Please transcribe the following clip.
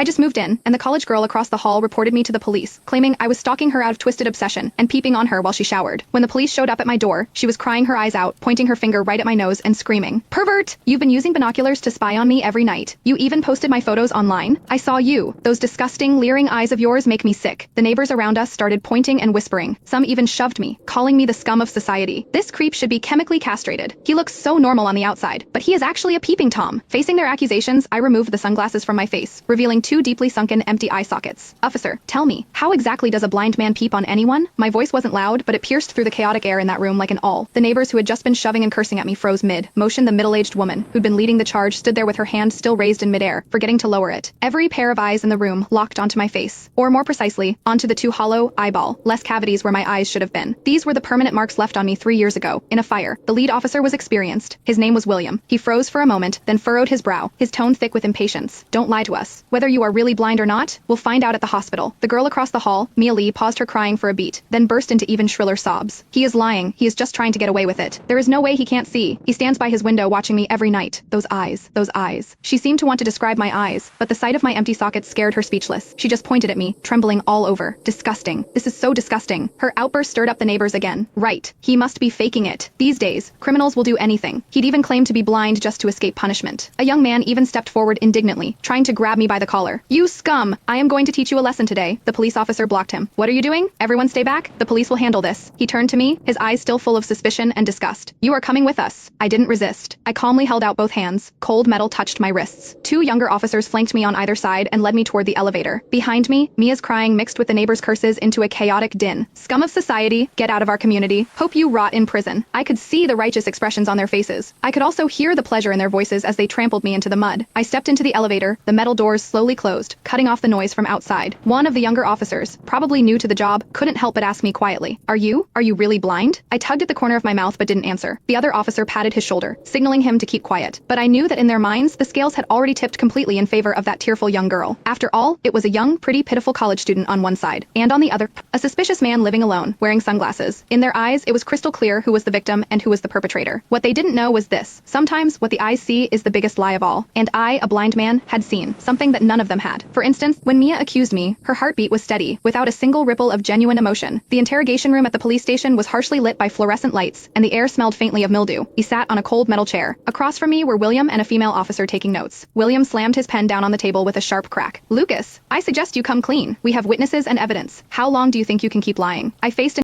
I just moved in, and the college girl across the hall reported me to the police, claiming I was stalking her out of twisted obsession and peeping on her while she showered. When the police showed up at my door, she was crying her eyes out, pointing her finger right at my nose and screaming, "Pervert! You've been using binoculars to spy on me every night. You even posted my photos online. I saw you. Those disgusting, leering eyes of yours make me sick." The neighbors around us started pointing and whispering. Some even shoved me, calling me the scum of society. This creep should be chemically castrated. He looks so normal on the outside, but he is actually a peeping Tom. Facing their accusations, I removed the sunglasses from my face, revealing two deeply sunken, empty eye sockets. "Officer, tell me, how exactly does a blind man peep on anyone?" My voice wasn't loud, but it pierced through the chaotic air in that room like an awl. The neighbors who had just been shoving and cursing at me froze mid-motion. The middle-aged woman, who'd been leading the charge, stood there with her hand still raised in midair, forgetting to lower it. Every pair of eyes in the room locked onto my face, or more precisely, onto the two hollow, eyeball-less cavities where my eyes should have been. These were the permanent marks left on me 3 years ago, in a fire. The lead officer was experienced. His name was William. He froze for a moment, then furrowed his brow, his tone thick with impatience. "Don't lie to us. Whether you are really blind or not, we'll find out at the hospital." The girl across the hall, Mia Lee, paused her crying for a beat, then burst into even shriller sobs. "He is lying. He is just trying to get away with it. There is no way he can't see. He stands by his window watching me every night. Those eyes, those eyes." She seemed to want to describe my eyes, but the sight of my empty sockets scared her speechless. She just pointed at me, trembling all over. "Disgusting. This is so disgusting." Her outburst stirred up the neighbors again. "Right. He must be faking it. These days, criminals will do anything." He'd even claimed to be blind just to escape punishment. A young man even stepped forward indignantly, trying to grab me by the collar. "You scum! I am going to teach you a lesson today." The police officer blocked him. "What are you doing? Everyone stay back. The police will handle this." He turned to me, his eyes still full of suspicion and disgust. "You are coming with us." I didn't resist. I calmly held out both hands. Cold metal touched my wrists. Two younger officers flanked me on either side and led me toward the elevator. Behind me, Mia's crying mixed with the neighbors' curses into a chaotic din. "Scum of society, get out of our community. Hope you rot in prison." I could see the righteous expressions on their faces. I could also hear the pleasure in their voices as they trampled me into the mud. I stepped into the elevator, the metal doors slowly closed, cutting off the noise from outside. One of the younger officers, probably new to the job, couldn't help but ask me quietly, Are you really blind?" I tugged at the corner of my mouth but didn't answer. The other officer patted his shoulder, signaling him to keep quiet. But I knew that in their minds, the scales had already tipped completely in favor of that tearful young girl. After all, it was a young, pretty, pitiful college student on one side, and on the other, a suspicious man living alone, wearing sunglasses. In their eyes, it was crystal clear who was the victim and who was the perpetrator. What they didn't know was this: sometimes what the eyes see is the biggest lie of all. And I, a blind man, had seen something that none of them had. For instance, when Mia accused me, her heartbeat was steady, without a single ripple of genuine emotion. The interrogation room at the police station was harshly lit by fluorescent lights, and the air smelled faintly of mildew. He sat on a cold metal chair. Across from me were William and a female officer taking notes. William slammed his pen down on the table with a sharp crack. "Lucas, I suggest you come clean. We have witnesses and evidence. How long do you think you can keep lying?" I faced